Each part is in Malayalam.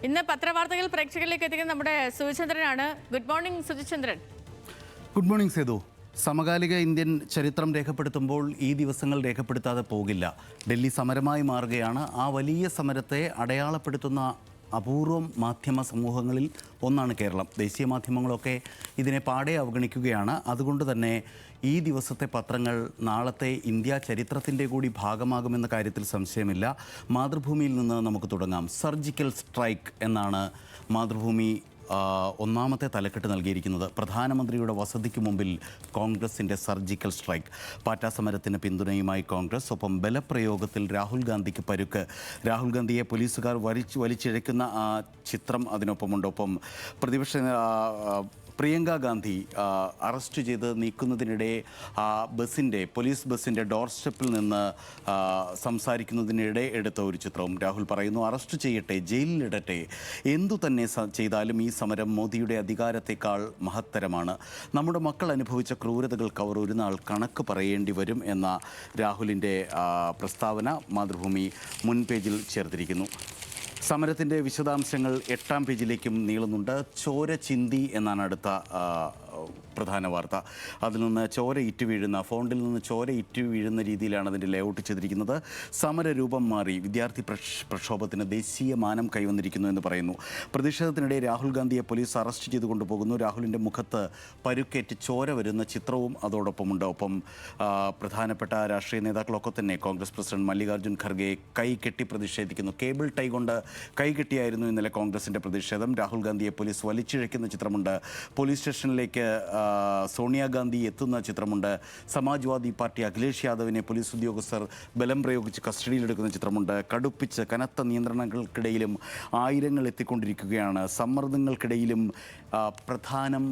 ഇന്ന് പത്രവാർത്തകൾ പ്രേക്ഷകരിലേക്ക് എത്തിക്കുന്ന നമ്മുടെ സുചന്ദ്രനാണ്. Good morning Suchandran. Good morning Sethu. സമകാലിക ഇന്ത്യൻ ചരിത്രം രേഖപ്പെടുത്തുമ്പോൾ ഈ ദിവസങ്ങൾ രേഖപ്പെടുത്താതെ പോകില്ല. ഡൽഹി സമരമായി മാറുകയാണ്. ആ വലിയ സമരത്തെ അടയാളപ്പെടുത്തുന്ന അപൂർവം മാധ്യമ സമൂഹങ്ങളിൽ ഒന്നാണ് കേരളം. ദേശീയ മാധ്യമങ്ങളൊക്കെ ഇതിനെ പാടെ അവഗണിക്കുകയാണ്. അതുകൊണ്ട് തന്നെ ഈ ദിവസത്തെ പത്രങ്ങൾ നാളത്തെ ഇന്ത്യ ചരിത്രത്തിൻ്റെ കൂടി ഭാഗമാകുമെന്ന കാര്യത്തിൽ സംശയമില്ല. മാതൃഭൂമിയിൽ നിന്ന് നമുക്ക് തുടങ്ങാം. സർജിക്കൽ സ്ട്രൈക്ക് എന്നാണ് മാതൃഭൂമി ഒന്നാമത്തെ തലക്കെട്ട് നൽകിയിരിക്കുന്നത്. പ്രധാനമന്ത്രിയുടെ വസതിക്ക് മുമ്പിൽ കോൺഗ്രസിൻ്റെ സർജിക്കൽ സ്ട്രൈക്ക്. പാറ്റാ സമരത്തിന് പിന്തുണയുമായി കോൺഗ്രസ്. ഒപ്പം ബലപ്രയോഗത്തിൽ രാഹുൽ ഗാന്ധിക്ക് പരുക്ക്. രാഹുൽ ഗാന്ധിയെ പോലീസുകാർ വലിച്ചിഴയ്ക്കുന്ന ആ ചിത്രം അതിനൊപ്പമുണ്ട്. ഒപ്പം പ്രതിപക്ഷ പ്രിയങ്ക ഗാന്ധി അറസ്റ്റ് ചെയ്ത് നീക്കുന്നതിനിടെ ആ പോലീസ് ബസ്സിൻ്റെ ഡോർ സ്റ്റെപ്പിൽ നിന്ന് സംസാരിക്കുന്നതിനിടെ എടുത്ത ഒരു ചിത്രവും. രാഹുൽ പറയുന്നു, അറസ്റ്റ് ചെയ്യട്ടെ, ജയിലിലിടട്ടെ, എന്തു തന്നെ ചെയ്താലും ഈ സമരം മോദിയുടെ അധികാരത്തെക്കാൾ മഹത്തരമാണ്. നമ്മുടെ മക്കൾ അനുഭവിച്ച ക്രൂരതകൾക്ക് അവർ ഒരു നാൾ കണക്ക് പറയേണ്ടി വരും എന്ന രാഹുലിൻ്റെ പ്രസ്താവന മാതൃഭൂമി മുൻ പേജിൽ ചേർത്തിരിക്കുന്നു. സമരത്തിൻ്റെ വിശദാംശങ്ങൾ 8-ാം പേജിലേക്കും നീളുന്നുണ്ട്. ചോര ചിന്തി എന്നാണ് അടുത്ത പ്രധാന വാർത്ത. അതിൽ നിന്ന് ചോര ഇറ്റു വീഴുന്ന ഫോണ്ടിൽ നിന്ന് ചോര ഇറ്റു വീഴുന്ന രീതിയിലാണ് അതിൻ്റെ ലേഔട്ട് ചെയ്തിരിക്കുന്നത്. സമരരൂപം മാറി, വിദ്യാർത്ഥി പ്രക്ഷോഭത്തിന് ദേശീയ മാനം കൈവന്നിരിക്കുന്നു എന്ന് പറയുന്നു. പ്രതിഷേധത്തിനിടെ രാഹുൽ ഗാന്ധിയെ പോലീസ് അറസ്റ്റ് ചെയ്ത് കൊണ്ടുപോകുന്നു. രാഹുലിൻ്റെ മുഖത്ത് പരുക്കേറ്റ് ചോര വരുന്ന ചിത്രവും അതോടൊപ്പമുണ്ട്. ഒപ്പം പ്രധാനപ്പെട്ട രാഷ്ട്രീയ നേതാക്കളൊക്കെ തന്നെ കോൺഗ്രസ് പ്രസിഡന്റ് മല്ലികാർജ്ജുൻ ഖർഗെ കൈ കെട്ടി പ്രതിഷേധിക്കുന്നു. കേബിൾ ടൈ കൊണ്ട് കൈ കെട്ടിയായിരുന്നു ഇന്നലെ കോൺഗ്രസിൻ്റെ പ്രതിഷേധം. രാഹുൽ ഗാന്ധിയെ പോലീസ് വലിച്ചിഴയ്ക്കുന്ന ചിത്രമുണ്ട്. പോലീസ് സ്റ്റേഷനിലേക്ക് സോണിയാഗാന്ധി എത്തുന്ന ചിത്രമുണ്ട്. സമാജ്വാദി പാർട്ടി അഖിലേഷ് യാദവിനെ പോലീസ് ഉദ്യോഗസ്ഥർ ബലം പ്രയോഗിച്ച് കസ്റ്റഡിയിലെടുക്കുന്ന ചിത്രമുണ്ട്. കടുപ്പിച്ച് കനത്ത നിയന്ത്രണങ്ങൾക്കിടയിലും ആയിരങ്ങൾ എത്തിക്കൊണ്ടിരിക്കുകയാണ്. സമ്മർദ്ദങ്ങൾക്കിടയിലും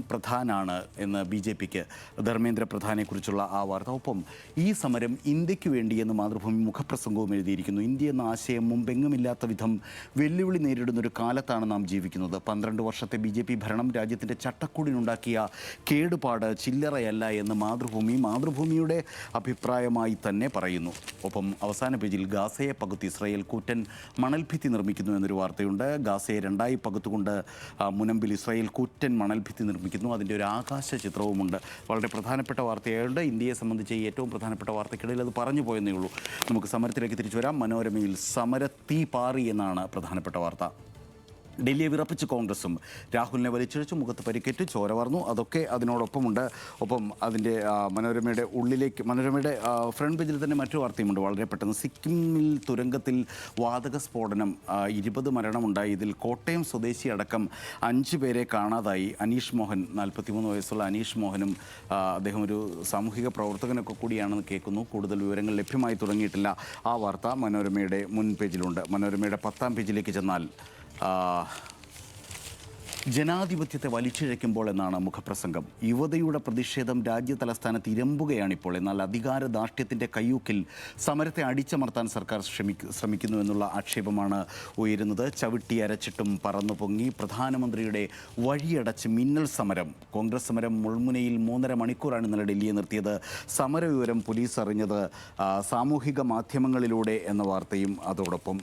പ്രധാനാണ് എന്ന് BJPക്ക് ധർമ്മേന്ദ്ര പ്രധാനെക്കുറിച്ചുള്ള ആ വാർത്ത. ഒപ്പം ഈ സമരം ഇന്ത്യക്ക് വേണ്ടിയെന്ന് മാതൃഭൂമി മുഖപ്രസംഗവും എഴുതിയിരിക്കുന്നു. ഇന്ത്യ എന്ന ആശയം മുമ്പെങ്ങുമില്ലാത്ത വിധം വെല്ലുവിളി നേരിടുന്നൊരു കാലത്താണ് നാം ജീവിക്കുന്നത്. 12 വർഷത്തെ BJP ഭരണം രാജ്യത്തിൻ്റെ ചട്ടക്കൂടിനുണ്ടാക്കിയ കേടുപാട് ചില്ലറയല്ല എന്ന് മാതൃഭൂമിയുടെ അഭിപ്രായമായി തന്നെ പറയുന്നു. ഒപ്പം അവസാന പേജിൽ ഗാസയെ പകുത്തി ഇസ്രായേൽ കൂറ്റൻ മണൽഭിത്തി നിർമ്മിക്കുന്നു എന്നൊരു വാർത്തയുണ്ട്. ഗാസയെ 2ആയി പകുത്തുകൊണ്ട് മുനമ്പിൽ ഇസ്രായേൽ കൂറ്റൻ മണൽഭിത്തി നിർമ്മിക്കുന്നു. അതിൻ്റെ ഒരു ആകാശ ചിത്രവുമുണ്ട്. വളരെ പ്രധാനപ്പെട്ട വാർത്തയായുണ്ട്. ഇന്ത്യയെ സംബന്ധിച്ച് ഏറ്റവും പ്രധാനപ്പെട്ട വാർത്തയ്ക്കിടയിൽ അത് പറഞ്ഞു പോയെന്നേ ഉള്ളൂ. നമുക്ക് സമരത്തിലേക്ക് തിരിച്ചു വരാം. മനോരമയിൽ സമരത്തീ പാറി എന്നാണ് പ്രധാനപ്പെട്ട വാർത്ത. ഡൽഹിയെ വിറപ്പിച്ച് കോൺഗ്രസും. രാഹുലിനെ വലിച്ചിഴച്ചു, മുഖത്ത് പരിക്കേറ്റ് ചോര വാർന്നു. അതൊക്കെ അതിനോടൊപ്പമുണ്ട്. ഒപ്പം അതിൻ്റെ മനോരമയുടെ ഫ്രണ്ട് പേജിൽ തന്നെ മറ്റു വാർത്തയുമുണ്ട്. വളരെ പെട്ടെന്ന് സിക്കിമിൽ തുരങ്കത്തിൽ വാതക സ്ഫോടനം, 20 മരണമുണ്ടായി. ഇതിൽ കോട്ടയം സ്വദേശി അടക്കം 5 പേരെ കാണാതായി. അനീഷ് മോഹൻ, 43 വയസ്സുള്ള അനീഷ് മോഹനും അദ്ദേഹം ഒരു സാമൂഹിക പ്രവർത്തകനൊക്കെ കൂടിയാണെന്ന് കേൾക്കുന്നു. കൂടുതൽ വിവരങ്ങൾ ലഭ്യമായി തുടങ്ങിയിട്ടില്ല. ആ വാർത്ത മനോരമയുടെ മുൻ പേജിലുണ്ട്. മനോരമയുടെ 10-ാം പേജിലേക്ക് ചെന്നാൽ ജനാധിപത്യത്തെ വലിച്ചിഴയ്ക്കുമ്പോൾ എന്നാണ് മുഖപ്രസംഗം. യുവതയുടെ പ്രതിഷേധം രാജ്യ തലസ്ഥാനത്ത് ഇരമ്പുകയാണിപ്പോൾ. എന്നാൽ അധികാര ധാർഷ്ട്യത്തിൻ്റെ കയ്യൂക്കിൽ സമരത്തെ അടിച്ചമർത്താൻ സർക്കാർ ശ്രമിക്കുന്നു എന്നുള്ള ആക്ഷേപമാണ് ഉയരുന്നത്. ചവിട്ടി അരച്ചിട്ടും പറന്നു പൊങ്ങി പ്രധാനമന്ത്രിയുടെ വഴിയടച്ച് മിന്നൽ സമരം. കോൺഗ്രസ് സമരം മുൾമുനയിൽ 3.5 മണിക്കൂറാണ് ഇന്നലെ ഡൽഹിയെ നിർത്തിയത്. സമരവിവരം പോലീസ് അറിഞ്ഞത് സാമൂഹിക മാധ്യമങ്ങളിലൂടെ എന്ന വാർത്തയും അതോടൊപ്പം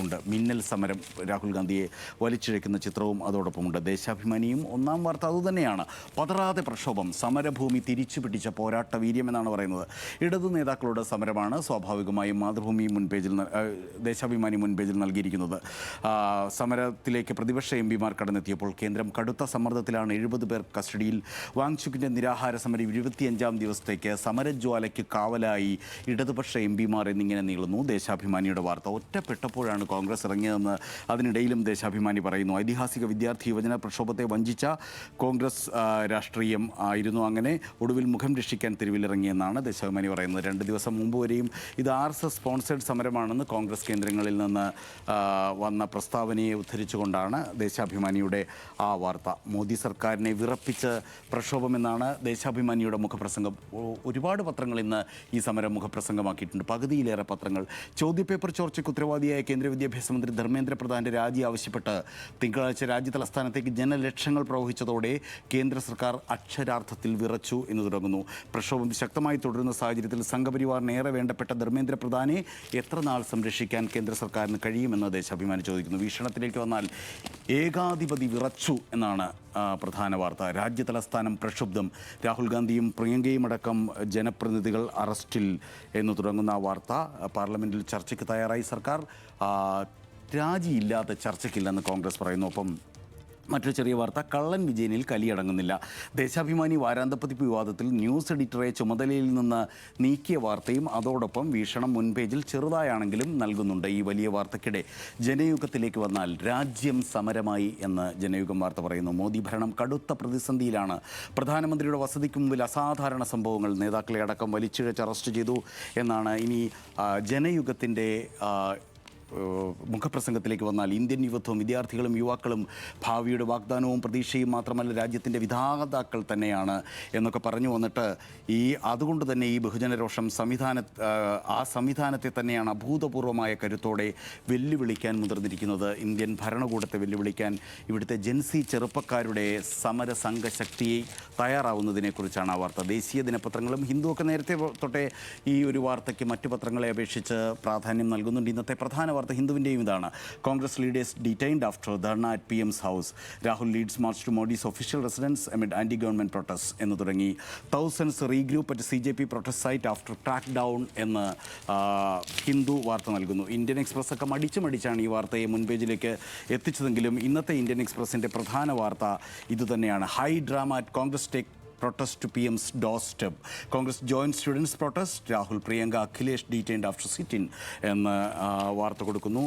ഉണ്ട്. മിന്നൽ സമരം, രാഹുൽ ഗാന്ധിയെ വലിച്ചിഴയ്ക്കുന്ന ചിത്രവും അതോടൊപ്പം ഉണ്ട്. ദേശാഭിമാനിയും ഒന്നാം വാർത്ത അതുതന്നെയാണ്. പതറാതെ പ്രക്ഷോഭം, സമരഭൂമി തിരിച്ചു പിടിച്ച പോരാട്ട വീര്യം എന്നാണ് പറയുന്നത്. ഇടതു നേതാക്കളുടെ സമരമാണ് സ്വാഭാവികമായും മാതൃഭൂമി ദേശാഭിമാനി മുൻപേജിൽ നൽകിയിരിക്കുന്നത്. സമരത്തിലേക്ക് പ്രതിപക്ഷ MPമാർ കടന്നെത്തിയപ്പോൾ കേന്ദ്രം കടുത്ത സമ്മർദ്ദത്തിലാണ്. 70 പേർ കസ്റ്റഡിയിൽ. വാങ്ചുക്കിൻ്റെ നിരാഹാര സമരം 25-ാം ദിവസത്തേക്ക്. സമരജ്വാലയ്ക്ക് കാവലായി ഇടതുപക്ഷ MPമാർ എന്നിങ്ങനെ നീളുന്നു ദേശാഭിമാനിയുടെ വാർത്ത. ഒറ്റപ്പെട്ടപ്പോഴാണ് കോൺഗ്രസ് ഇറങ്ങിയതെന്ന് അതിനിടയിലും ദേശാഭിമാനി പറയുന്നു. ഐതിഹാസിക വിദ്യാർത്ഥി യുവജന പ്രക്ഷോഭത്തെ വഞ്ചിച്ച കോൺഗ്രസ് രാഷ്ട്രീയം ആയിരുന്നു അങ്ങനെ. ഒടുവിൽ മുഖം രക്ഷിക്കാൻ തെരുവിലിറങ്ങിയെന്നാണ് ദേശാഭിമാനി പറയുന്നത്. 2 ദിവസം മുമ്പ് വരെയും ഇത് RSS സ്പോൺസേഡ് സമരമാണെന്ന് കോൺഗ്രസ് കേന്ദ്രങ്ങളിൽ നിന്ന് വന്ന പ്രസ്താവനയെ ഉദ്ധരിച്ചുകൊണ്ടാണ് ദേശാഭിമാനിയുടെ ആ വാർത്ത. മോദി സർക്കാരിനെ വിറപ്പിച്ച് പ്രക്ഷോഭമെന്നാണ് ദേശാഭിമാനിയുടെ മുഖപ്രസംഗം. ഒരുപാട് പത്രങ്ങൾ ഇന്ന് ഈ സമരം മുഖപ്രസംഗമാക്കിയിട്ടുണ്ട്. പകുതിയിലേറെ പത്രങ്ങൾ. ചോദ്യപേപ്പർ ചോർച്ചയ്ക്ക് ഉത്തരവാദിയായ കേന്ദ്ര വിദ്യാഭ്യാസ മന്ത്രി ധർമ്മേന്ദ്ര പ്രധാന്റെ രാജി ആവശ്യപ്പെട്ട് തിങ്കളാഴ്ച രാജ്യതലസ്ഥാനത്ത് തലസ്ഥാനത്തേക്ക് ജനലക്ഷങ്ങൾ പ്രവഹിച്ചതോടെ കേന്ദ്ര സർക്കാർ അക്ഷരാർത്ഥത്തിൽ വിറച്ചു എന്ന് തുടങ്ങുന്നു. പ്രക്ഷോഭം ശക്തമായി തുടരുന്ന സാഹചര്യത്തിൽ സംഘപരിവാറിന് ഏറെ വേണ്ടപ്പെട്ട ധർമ്മേന്ദ്ര പ്രധാനെ എത്ര നാൾ സംരക്ഷിക്കാൻ കേന്ദ്ര സർക്കാരിന് കഴിയുമെന്ന് ദേശാഭിമാനി ചോദിക്കുന്നു. വീക്ഷണത്തിലേക്ക് വന്നാൽ ഏകാധിപതി വിറച്ചു എന്നാണ് പ്രധാന വാർത്ത. രാജ്യ തലസ്ഥാനം പ്രക്ഷുബ്ധം. രാഹുൽ ഗാന്ധിയും പ്രിയങ്കയും അടക്കം ജനപ്രതിനിധികൾ അറസ്റ്റിൽ എന്ന് തുടങ്ങുന്ന വാർത്ത. പാർലമെൻറ്റിൽ ചർച്ചയ്ക്ക് തയ്യാറായി സർക്കാർ. രാജിയില്ലാതെ ചർച്ചയ്ക്കില്ലെന്ന് കോൺഗ്രസ് പറയുന്നു. ഒപ്പം മറ്റൊരു ചെറിയ വാർത്ത, കള്ളൻ വിജയനിൽ കലിയടങ്ങുന്നില്ല. ദേശാഭിമാനി വാരാന്തപ്പതിപ്പ് വിവാദത്തിൽ ന്യൂസ് എഡിറ്ററെ ചുമതലയിൽ നിന്ന് നീക്കിയ വാർത്തയും അതോടൊപ്പം വീക്ഷണം മുൻപേജിൽ ചെറുതായാണെങ്കിലും നൽകുന്നുണ്ട്. ഈ വലിയ വാർത്തയ്ക്കിടെ ജനയുഗത്തിലേക്ക് വന്നാൽ രാജ്യം സമരമായി എന്ന് ജനയുഗം വാർത്ത പറയുന്നു. മോദി ഭരണം കടുത്ത പ്രതിസന്ധിയിലാണ്. പ്രധാനമന്ത്രിയുടെ വസതിക്ക് മുമ്പിൽ അസാധാരണ സംഭവങ്ങൾ. നേതാക്കളെ അടക്കം വലിച്ചിഴച്ച് അറസ്റ്റ് ചെയ്തു എന്നാണ്. ഇനി ജനയുഗത്തിൻ്റെ മുഖപ്രസംഗത്തിലേക്ക് വന്നാൽ ഇന്ത്യൻ യുവത്വം, വിദ്യാർത്ഥികളും യുവാക്കളും ഭാവിയുടെ വാഗ്ദാനവും പ്രതീക്ഷയും മാത്രമല്ല രാജ്യത്തിൻ്റെ വിധാതാക്കൾ തന്നെയാണ് എന്നൊക്കെ പറഞ്ഞു വന്നിട്ട് അതുകൊണ്ട് തന്നെ ഈ ബഹുജനരോഷം ആ സംവിധാനത്തെ തന്നെയാണ് അഭൂതപൂർവമായ കരുത്തോടെ വെല്ലുവിളിക്കാൻ മുതിർന്നിരിക്കുന്നത്. ഇന്ത്യൻ ഭരണകൂടത്തെ വെല്ലുവിളിക്കാൻ ഇവിടുത്തെ ജൻസി ചെറുപ്പക്കാരുടെ സമര സംഘശക്തിയെ തയ്യാറാവുന്നതിനെക്കുറിച്ചാണ് ആ വാർത്ത. ദേശീയ ദിനപത്രങ്ങളും ഹിന്ദുവൊക്കെ നേരത്തെ തൊട്ടേ ഈ ഒരു വാർത്തയ്ക്ക് മറ്റു പത്രങ്ങളെ അപേക്ഷിച്ച് പ്രാധാന്യം നൽകുന്നുണ്ട്. ഇന്നത്തെ പ്രധാന വാർത്ത ഹിന്ദുവിൻ്റെയും ഇതാണ്. Congress leaders detained after dharna at PM's house. Rahul leads march to Modi's official residence amid anti government protest എന്ന് തുടങ്ങി. Thousands regroup at CJP protest site after crackdown എന്ന് ഹിന്ദു വാർത്ത നൽകുന്നു. ഇന്ത്യൻ എക്സ്പ്രസ് ഒക്കെ മടിച്ചാണ് ഈ വാർത്തയെ മുൻപേജിലേക്ക് എത്തിച്ചതെങ്കിലും ഇന്നത്തെ ഇന്ത്യൻ എക്സ്പ്രസിൻ്റെ പ്രധാന വാർത്ത ഇതുതന്നെയാണ്. High drama at Congress take protest to PM's doorstep. Congress joint students protest. Rahul, Priyanka, Akhilesh detained after sit-in എന്ന് വാർത്ത കൊടുക്കുന്നു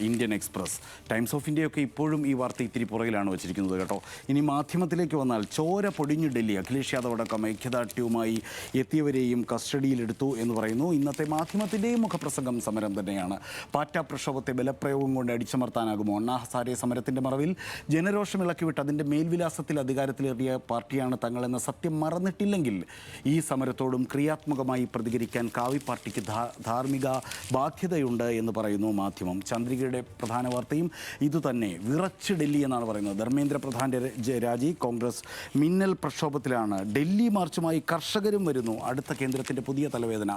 ഇന്ത്യൻ എക്സ്പ്രസ്. ടൈംസ് ഓഫ് ഇന്ത്യയൊക്കെ ഇപ്പോഴും ഈ വാർത്ത ഇത്തിരി പുറകിലാണ് വെച്ചിരിക്കുന്നത് കേട്ടോ. ഇനി മാധ്യമത്തിലേക്ക് വന്നാൽ ചോര പൊടിഞ്ഞു ഡൽഹി. അഖിലേഷ് യാദവ് അടക്കം ഐക്യദാർഢ്യവുമായി എത്തിയവരെയും കസ്റ്റഡിയിലെടുത്തു എന്ന് പറയുന്നു. ഇന്നത്തെ മാധ്യമത്തിൻ്റെയും മുഖപ്രസംഗം സമരം തന്നെയാണ്. പാറ്റ പ്രക്ഷോഭത്തെ ബലപ്രയോഗം കൊണ്ട് അടിച്ചമർത്താനാകുമോ? അണ്ണാ ഹസാരെ സമരത്തിൻ്റെ മറവിൽ ജനരോഷം ഇളക്കിവിട്ട് അതിൻ്റെ മേൽവിലാസത്തിൽ അധികാരത്തിലേറിയ പാർട്ടിയാണ് തങ്ങളെന്ന സത്യം മറന്നിട്ടില്ലെങ്കിൽ ഈ സമരത്തോടും ക്രിയാത്മകമായി പ്രതികരിക്കാൻ കാവി പാർട്ടിക്ക് ധാർമ്മിക ബാധ്യതയുണ്ട് എന്ന് പറയുന്നു മാധ്യമം. ചന്ദ്രികയുടെ പ്രധാന വാർത്തയും ഇതുതന്നെ. വിറച്ച് ഡൽഹി എന്നാണ് പറയുന്നത്. ധർമ്മേന്ദ്ര പ്രധാൻ്റെ രാജി. കോൺഗ്രസ് മിന്നൽ പ്രക്ഷോഭത്തിലാണ്. ഡൽഹി മാർച്ചുമായി കർഷകരും വരുന്നു. അടുത്ത കേന്ദ്രത്തിൻ്റെ പുതിയ തലവേദന.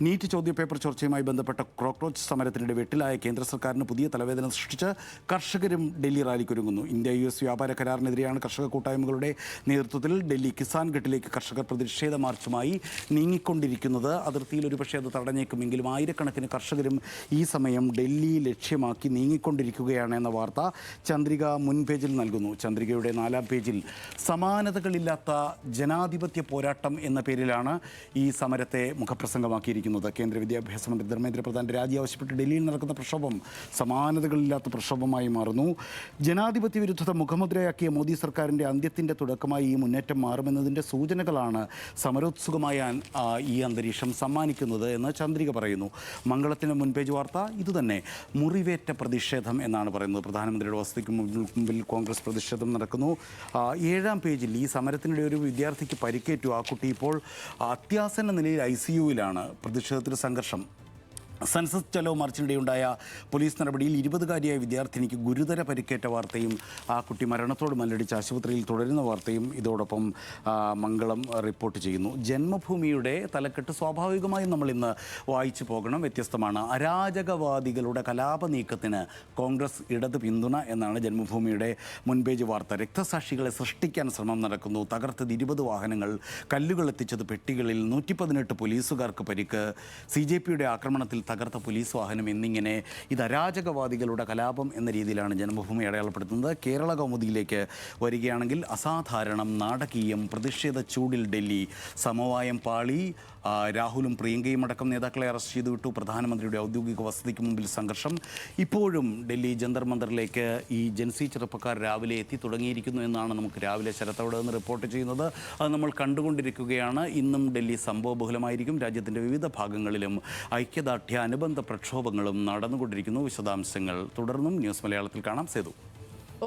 നീറ്റ് ചോദ്യപേപ്പർ ചോർച്ചയുമായി ബന്ധപ്പെട്ട ക്രോക്രോച്ച് സമരത്തിനിടെ വെട്ടിലായ കേന്ദ്ര സർക്കാരിന് പുതിയ തലവേദന സൃഷ്ടിച്ച് കർഷകരും ഡൽഹി റാലിക്കൊരുങ്ങുന്നു. ഇന്ത്യ-US വ്യാപാര കരാറിനെതിരെയാണ് കർഷക കൂട്ടായ്മകളുടെ നേതൃത്വത്തിൽ ഡൽഹി കിസാൻ ഘട്ടിലേക്ക് കർഷകർ പ്രതിഷേധ മാർച്ചുമായി നീങ്ങിക്കൊണ്ടിരിക്കുന്നത്. അതിർത്തിയിൽ ഒരുപക്ഷെ അത് തടഞ്ഞേക്കുമെങ്കിലും ആയിരക്കണക്കിന് കർഷകരും ഈ സമയം ഡൽഹി ലക്ഷ്യമാക്കി നീങ്ങിക്കൊണ്ടിരിക്കുകയാണ് എന്ന വാർത്ത ചന്ദ്രിക മുൻപേജിൽ നൽകുന്നു. ചന്ദ്രികയുടെ 4-ാം പേജിൽ സമാനതകളില്ലാത്ത ജനാധിപത്യ പോരാട്ടം എന്ന പേരിലാണ് ഈ സമരത്തെ മുഖപ്രസംഗമാക്കിയിരിക്കുന്നത്. കേന്ദ്ര വിദ്യാഭ്യാസ മന്ത്രി ധർമ്മേന്ദ്ര പ്രധാൻ രാജി ആവശ്യപ്പെട്ട് ഡൽഹിയിൽ നടക്കുന്ന പ്രക്ഷോഭം സമാനതകളില്ലാത്ത പ്രക്ഷോഭമായി മാറുന്നു. ജനാധിപത്യ വിരുദ്ധത മുഖമുദ്രയാക്കിയ മോദി സർക്കാരിൻ്റെ അന്ത്യത്തിൻ്റെ തുടക്കമായി ഈ മുന്നേറ്റം മാറുമെന്നതിൻ്റെ സൂചനകളാണ് സമരോത്സുകമായ ഈ അന്തരീക്ഷം സമ്മാനിക്കുന്നത് എന്ന് ചന്ദ്രിക പറയുന്നു. മംഗളത്തിന് മുൻപേജ് വാർത്ത ഇതുതന്നെ. മുറിവേറ്റ പ്രതിഷേധം എന്നാണ് പറയുന്നത്. പ്രധാനമന്ത്രിയുടെ വസതിക്ക് മുമ്പിൽ കോൺഗ്രസ് പ്രതിഷേധം നടക്കുന്നു. 7-ാം പേജിൽ ഈ സമരത്തിനിടെ ഒരു വിദ്യാർത്ഥിക്ക് പരിക്കേറ്റു. ആ കുട്ടി ഇപ്പോൾ അത്യാസന്ന നിലയിൽ ICUവിലാണ്. പ്രതിഷേധത്തിന് സംഘർഷം. സെൻസസ് ചലോ മാർച്ചിനിടെയുണ്ടായ പോലീസ് നടപടിയിൽ 20-കാരിയായ വിദ്യാർത്ഥിനിക്ക് ഗുരുതര പരിക്കേറ്റ വാർത്തയും ആ കുട്ടി മരണത്തോട് മല്ലടിച്ച് ആശുപത്രിയിൽ തുടരുന്ന വാർത്തയും ഇതോടൊപ്പം മംഗളം റിപ്പോർട്ട് ചെയ്യുന്നു. ജന്മഭൂമിയുടെ തലക്കെട്ട് സ്വാഭാവികമായും നമ്മൾ ഇന്ന് വായിച്ചു പോകണം. വ്യത്യസ്തമാണ്. അരാജകവാദികളുടെ കലാപ നീക്കത്തിന് കോൺഗ്രസ് ഇടത് പിന്തുണ എന്നാണ് ജന്മഭൂമിയുടെ മുൻപേജ് വാർത്ത. രക്തസാക്ഷികളെ സൃഷ്ടിക്കാൻ ശ്രമം നടക്കുന്നു. തകർത്തത് 20 വാഹനങ്ങൾ, കല്ലുകൾ എത്തിച്ചത് പെട്ടികളിൽ, 118 പോലീസുകാർക്ക് പരിക്ക്, CJPയുടെ ആക്രമണത്തിൽ തകർത്ത പോലീസ് വാഹനം എന്നിങ്ങനെ ഇത് അരാജകവാദികളുടെ കലാപം എന്ന രീതിയിലാണ് ജന്മഭൂമി അടയാളപ്പെടുത്തുന്നത്. കേരള കൗമുദിയിലേക്ക് വരികയാണെങ്കിൽ അസാധാരണം, നാടകീയം, പ്രതിഷേധ ചൂടിൽ ഡൽഹി, സമവായം പാളി, രാഹുലും പ്രിയങ്കയും അടക്കം നേതാക്കളെ അറസ്റ്റ് ചെയ്തു വിട്ടു. പ്രധാനമന്ത്രിയുടെ ഔദ്യോഗിക വസതിക്ക് മുമ്പിൽ സംഘർഷം. ഇപ്പോഴും ഡൽഹി ജന്തർ മന്ദറിലേക്ക് ഈ ജൻസി ചെറുപ്പക്കാർ രാവിലെ എത്തി തുടങ്ങിയിരിക്കുന്നു എന്നാണ് നമുക്ക് രാവിലെ ശരത്തോട് നിന്ന് റിപ്പോർട്ട് ചെയ്യുന്നത്. അത് നമ്മൾ കണ്ടുകൊണ്ടിരിക്കുകയാണ്. ഇന്നും ഡൽഹി സംഭവബഹുലമായിരിക്കും. രാജ്യത്തിൻ്റെ വിവിധ ഭാഗങ്ങളിലും ഐക്യദാർഢ്യ അനുബന്ധ പ്രക്ഷോഭങ്ങളും നടന്നുകൊണ്ടിരിക്കുന്നു. വിശദാംശങ്ങൾ തുടർന്നും ന്യൂസ് മലയാളത്തിൽ കാണാം. സേതു.